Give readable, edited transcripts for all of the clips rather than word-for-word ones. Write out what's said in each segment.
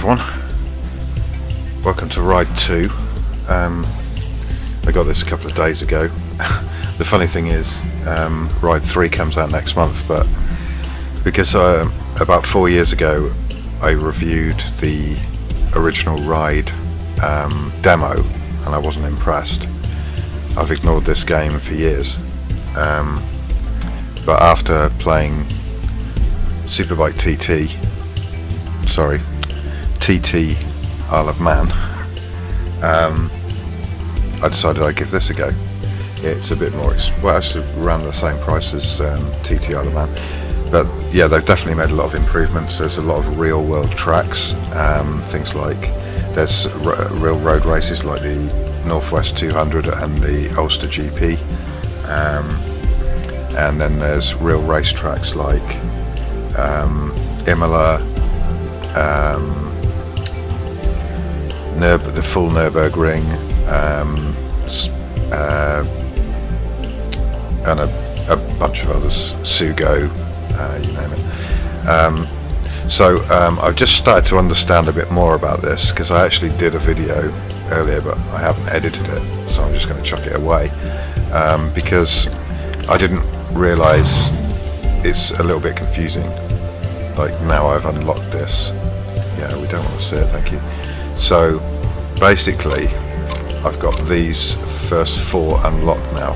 everyone, welcome to Ride 2. I got this a couple of days ago. The funny thing is, Ride 3 comes out next month, but because about 4 years ago I reviewed the original Ride demo and I wasn't impressed, I've ignored this game for years. But after playing Superbike TT Isle of Man, I decided I'd give this a go. It's a bit more, well, it's around the same price as TT Isle of Man, but yeah, they've definitely made a lot of improvements. There's a lot of real world tracks, things like there's real road races like the Northwest 200 and the Ulster GP, and then there's real race tracks like Imola, the full Nürburgring, and a bunch of others, Sugo, you name it. So I've just started to understand a bit more about this, because I actually did a video earlier but I haven't edited it, so I'm just going to chuck it away, because I didn't realise it's a little bit confusing. Like, now I've unlocked this. Yeah, we don't want to see it, thank you. So basically I've got these first 4 unlocked now,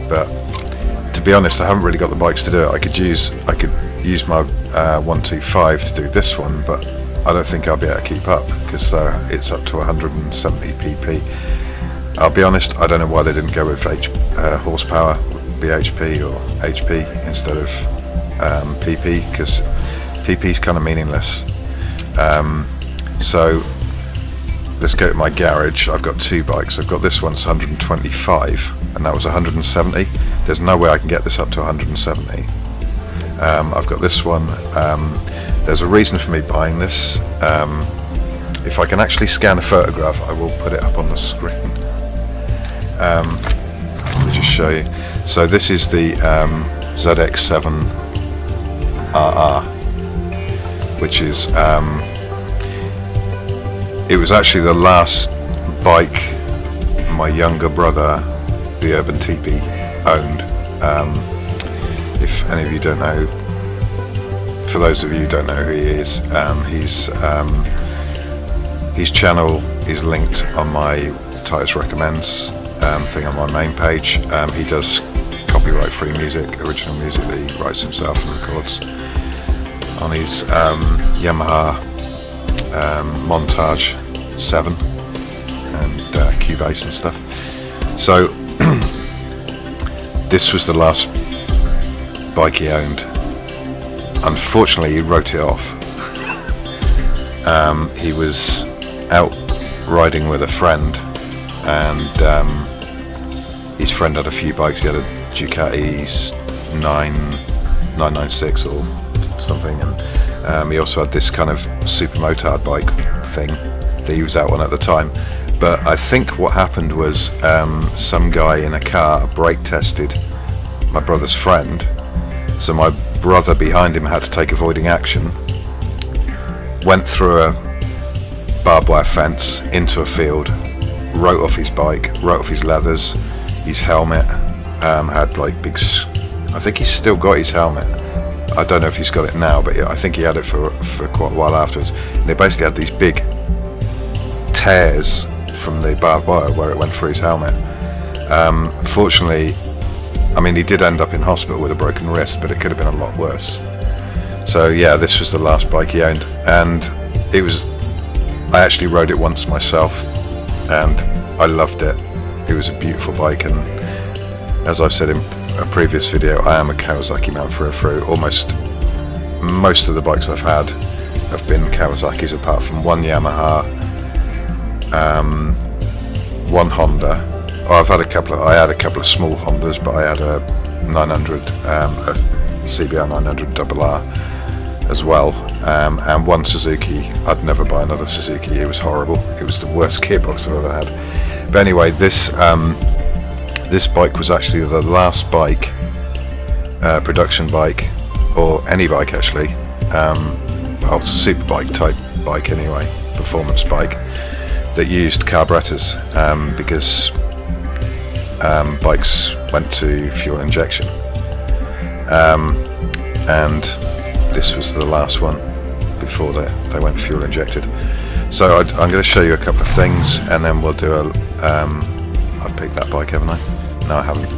but to be honest I haven't really got the bikes to do it. I could use my 125 to do this one, but I don't think I'll be able to keep up, because it's up to 170 pp. I'll be honest, I don't know why they didn't go with horsepower, bhp or HP instead of pp, because pp's kind of meaningless. So let's go to my garage. I've got 2 bikes. I've got this one's 125 and that was 170. There's no way I can get this up to 170. I've got this one. There's a reason for me buying this. If I can actually scan a photograph, I will put it up on the screen. Let me just show you. So this is the ZX7RR, which is it was actually the last bike my younger brother, the Urban TePee, owned. If any of you don't know, for those of you who don't know who he is, his channel is linked on my Titus Recommends thing on my main page. He does copyright free music, original music that he writes himself and records on his Yamaha Montage 7 and Cubase and stuff. So this was the last bike he owned. Unfortunately he wrote it off. He was out riding with a friend, and his friend had a few bikes. He had a Ducati 996 or something, and he also had this kind of super motard bike thing that he was out on at the time. But I think what happened was some guy in a car brake tested my brother's friend, so my brother behind him had to take avoiding action, went through a barbed wire fence into a field, wrote off his bike, wrote off his leathers, his helmet, had like big, I think he's still got his helmet. I don't know if he's got it now, but I think he had it for quite a while afterwards. And it basically had these big tears from the barbed wire where it went through his helmet. Fortunately, I mean, he did end up in hospital with a broken wrist, but it could have been a lot worse. So yeah, this was the last bike he owned, and it was, I actually rode it once myself and I loved it. It was a beautiful bike, and as I've said in a previous video, I am a Kawasaki man through and through. Most of the bikes I've had have been Kawasaki's, apart from one Yamaha, one Honda. I had a couple of small Hondas, but I had a 900, a CBR 900 RR as well, and one Suzuki. I'd never buy another Suzuki. It was horrible. It was the worst gearbox I've ever had. But anyway, this bike was actually the last bike, production bike, or any bike actually, well, super bike type bike anyway, performance bike, that used carburetors because bikes went to fuel injection, and this was the last one before they went fuel injected. So I'm going to show you a couple of things, and then we'll do a I've picked that bike, haven't I? No, I haven't.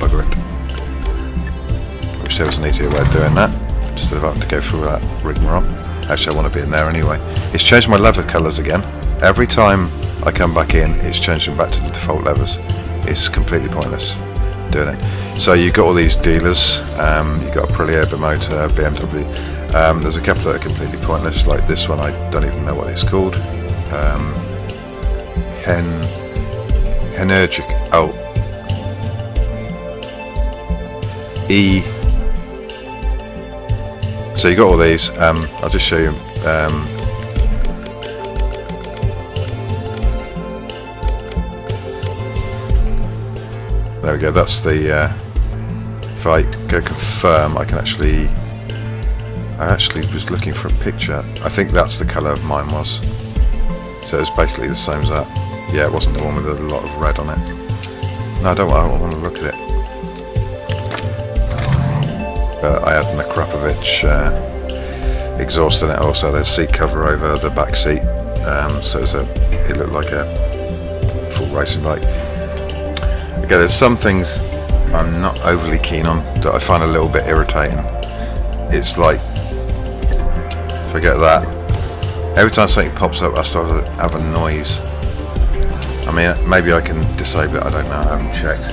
Bugger it. I wish there was an easier way of doing that instead of having to go through that rigmarole. Actually, I want to be in there anyway. It's changed my lever colours again. Every time I come back in, it's changed them back to the default levers. It's completely pointless doing it. So you've got all these dealers. You've got Aprilia, Urban Motor, BMW. There's a couple that are completely pointless, like this one. I don't even know what it's called. Energic. Oh. E. So you got all these. I'll just show you. There we go. That's the. If I go confirm, I can actually. I actually was looking for a picture. I think that's the colour mine was. So it's basically the same as that. Yeah, it wasn't the one with a lot of red on it. No, I don't want to look at it. I had an Akrapovic exhaust in it. Also, there's seat cover over the back seat, so it looked like a full racing bike. Okay, there's some things I'm not overly keen on that I find a little bit irritating. It's like, forget that. Every time something pops up, I start to have a noise. I mean, maybe I can disable it. I don't know. I haven't checked.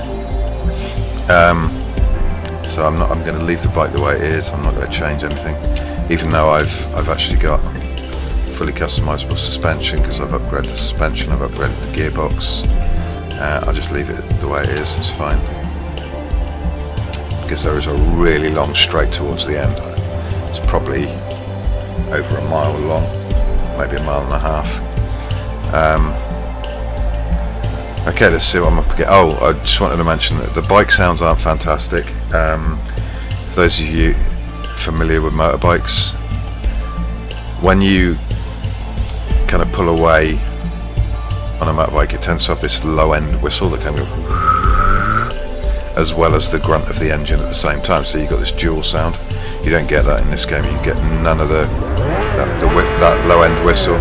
So I'm going to leave the bike the way it is. I'm not going to change anything, even though I've actually got fully customizable suspension because I've upgraded the suspension, I've upgraded the gearbox. I'll just leave it the way it is. It's fine because there is a really long straight towards the end. It's probably over a mile long, maybe a mile and a half. Okay, let's see what I'm up against. Oh, I just wanted to mention that the bike sounds aren't fantastic. For those of you familiar with motorbikes, when you kind of pull away on a motorbike, it tends to have this low end whistle that kind of, as well as the grunt of the engine at the same time. So you've got this dual sound. You don't get that in this game. You get none of that low end whistle.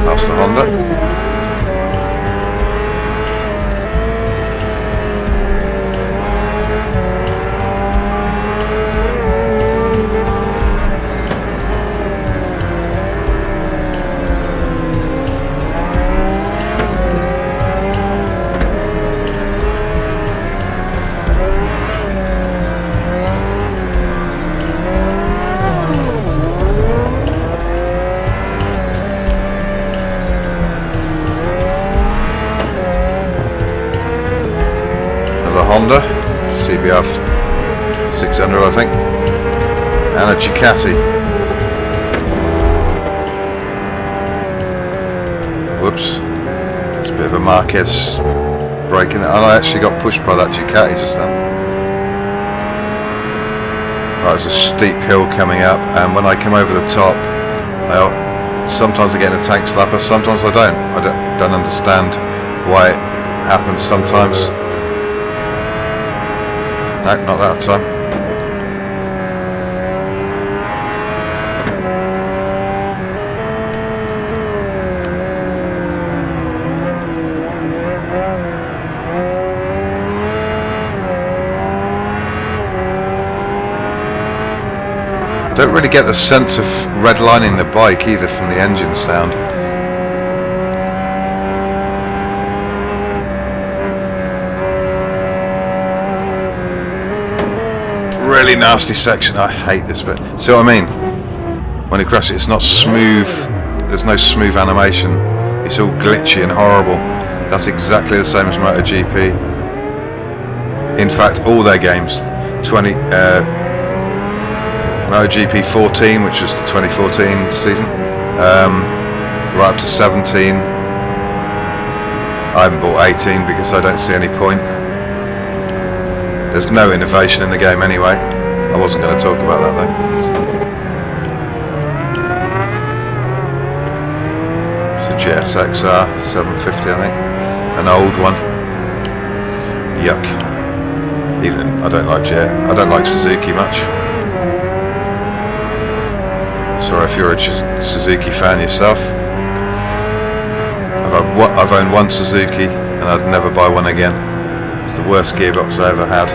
Past the Honda. Honda CBR 600, I think, and a Ducati. Whoops, it's a bit of a Marquez braking it, and I actually got pushed by that Ducati just then. Right, there's a steep hill coming up, and when I come over the top, sometimes I get in a tank slapper, sometimes I don't. I don't understand why it happens sometimes. No, not that time. Don't really get the sense of redlining the bike either from the engine sound. Really nasty section. I hate this bit. See what I mean? When you crash it, it's not smooth. There's no smooth animation. It's all glitchy and horrible. That's exactly the same as MotoGP. In fact, all their games, MotoGP 14, which was the 2014 season, right up to 17. I haven't bought 18 because I don't see any point. There's no innovation in the game anyway. I wasn't going to talk about that though. It's a GSXR 750, I think. An old one. Yuck. Even I don't like Suzuki much. Sorry if you're a Suzuki fan yourself. I've owned one Suzuki and I'd never buy one again. It's the worst gearbox I ever had.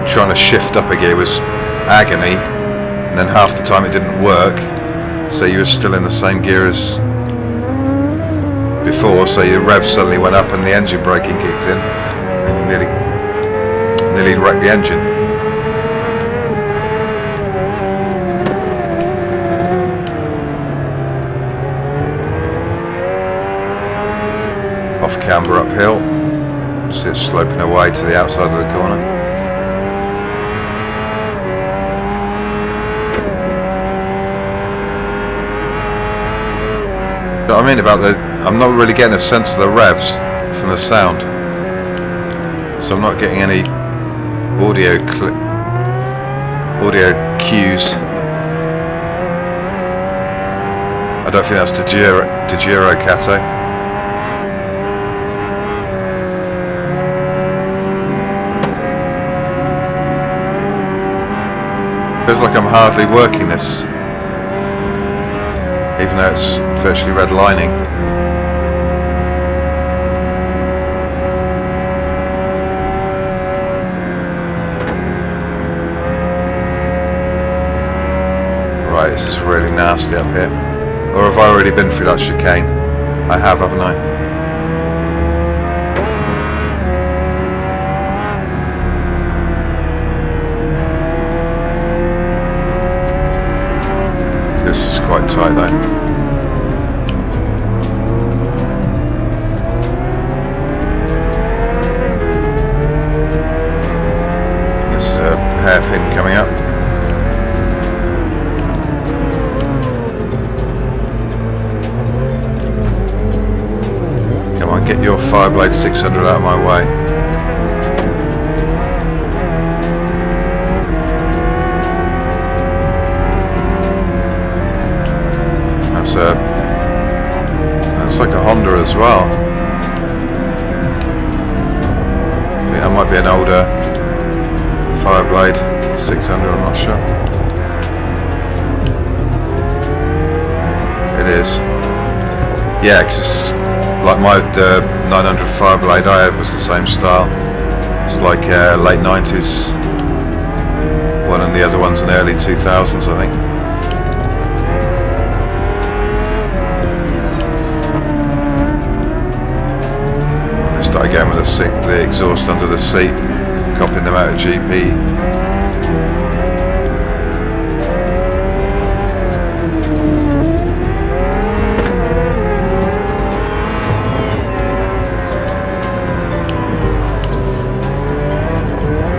Trying to shift up a gear was agony, and then half the time it didn't work, so you were still in the same gear as before, so your rev suddenly went up and the engine braking kicked in and you nearly wrecked the engine. Off camber uphill, see it sloping away to the outside of the corner. What I mean about I'm not really getting a sense of the revs from the sound, so I'm not getting any audio cues. I don't think that's De Giro Cato. Feels like I'm hardly working this, even though it's virtually redlining. Right, this is really nasty up here. Or have I already been through that chicane? I have, haven't I? This is quite tight though. Hairpin coming up. Come on, get your Fireblade 600 out of my way. That's like a Honda as well. I think that might be an older Fireblade 600, I'm not sure. It is. Yeah, because it's like the 900 Fireblade I had was the same style. It's like late 90s one, and the other one's in the early 2000s, I think. And they started going with the exhaust under the seat, copying them out of GP.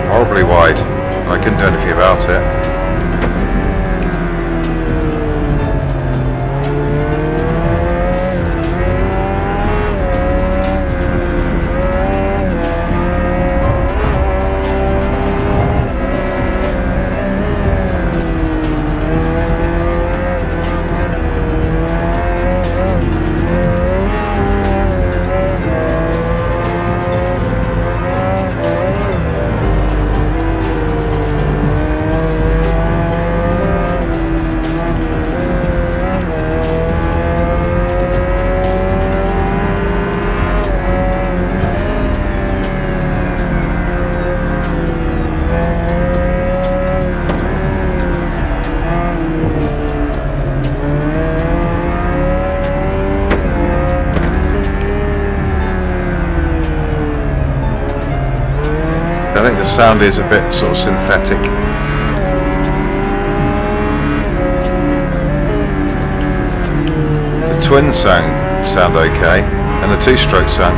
Horribly wide. I couldn't do anything about it. I think the sound is a bit sort of synthetic. The twins sound okay, and the two-stroke sound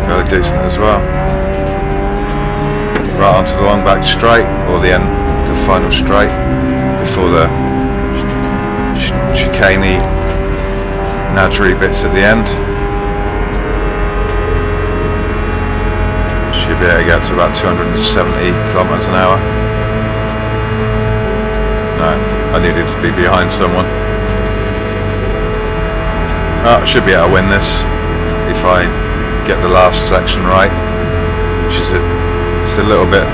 fairly decent as well. Right onto the long back straight, or the final straight before the chicaney, nadgery bits at the end. Should be able to get to about 270 kilometers an hour. No, I needed to be behind someone. I should be able to win this if I get the last section right, which is it's a little bit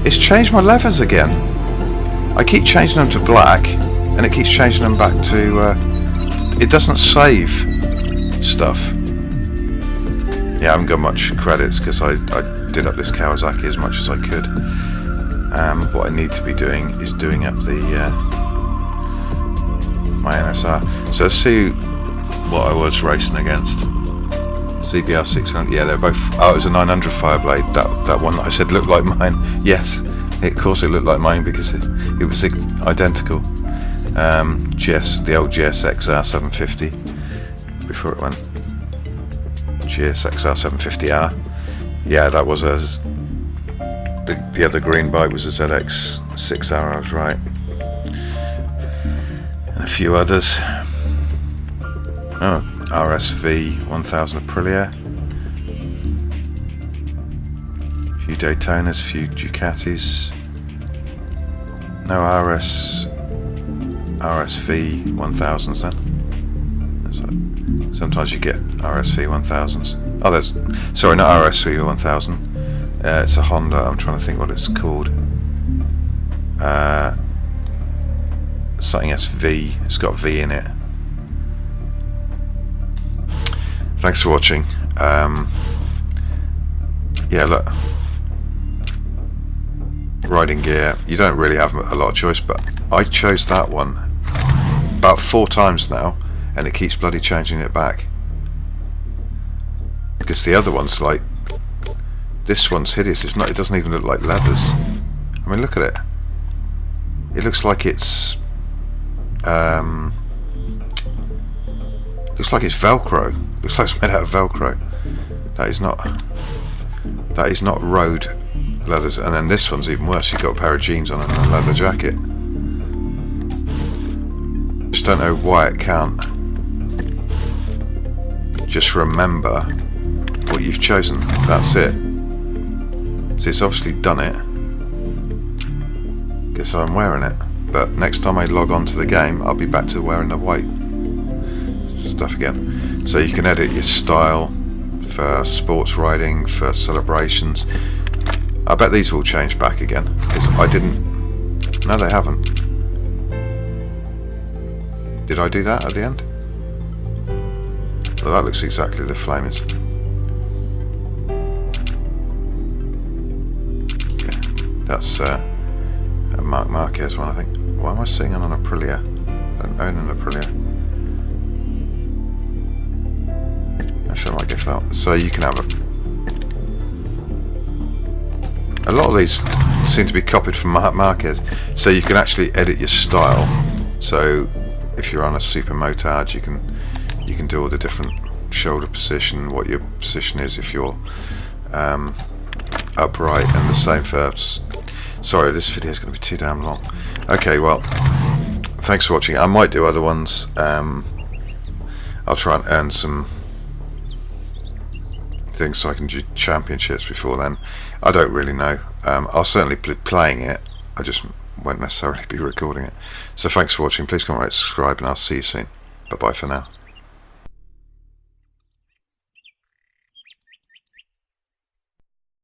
it's changed my levers again. I keep changing them to black and it keeps changing them back to it doesn't save stuff. Yeah, I haven't got much credits because I did up this Kawasaki as much as I could. What I need to be doing is doing up the my NSR. So let's see what I was racing against. CBR 600, yeah, they're both. Oh, it was a 900 Fireblade. That one that I said looked like mine. Yes, of course it looked like mine because it was identical. The old GSXR 750 before it went GSXR 750R. Yeah, that was the other green bike was a ZX6RR. I was right, and a few others. Oh, RSV 1000 Aprilia, a few Daytonas, a few Ducatis. No RSV 1000s then. Sometimes you get RSV 1000s. Oh, there's, sorry, not RSV 1000. It's a Honda. I'm trying to think what it's called. Something SV. It's got V in it. Thanks for watching. Yeah, look, riding gear, you don't really have a lot of choice, but I chose that one about 4 times now and it keeps bloody changing it back, because the other one's like, this one's hideous. It's not, it doesn't even look like leathers. I mean, look at it. It looks like it's looks like it's Velcro. Looks like it's made out of Velcro. That is not road leathers. And then this one's even worse. You've got a pair of jeans on and a leather jacket. Just don't know why it can't just remember what you've chosen. That's it. So it's obviously done it. Guess I'm wearing it. But next time I log on to the game, I'll be back to wearing the white stuff again. So you can edit your style for sports riding, for celebrations. I bet these will change back again, because I didn't. No, they haven't. Did I do that at the end? Well, that looks exactly the flamers. Yeah, that's a Marc Marquez one, I think. Why am I sitting on an Aprilia? I don't own an Aprilia. Actually, I might go for that. So you can have a lot of these seem to be copied from Marc Marquez. So you can actually edit your style. So if you're on a super motard, you can do all the different shoulder position, what your position is if you're upright, and the same for. Sorry, this video is going to be too damn long. Okay, well, thanks for watching. I might do other ones. I'll try and earn some things so I can do championships before then. I don't really know. I'll certainly be playing it. I just won't necessarily be recording it. So thanks for watching. Please comment, rate, subscribe, and I'll see you soon. Bye bye for now.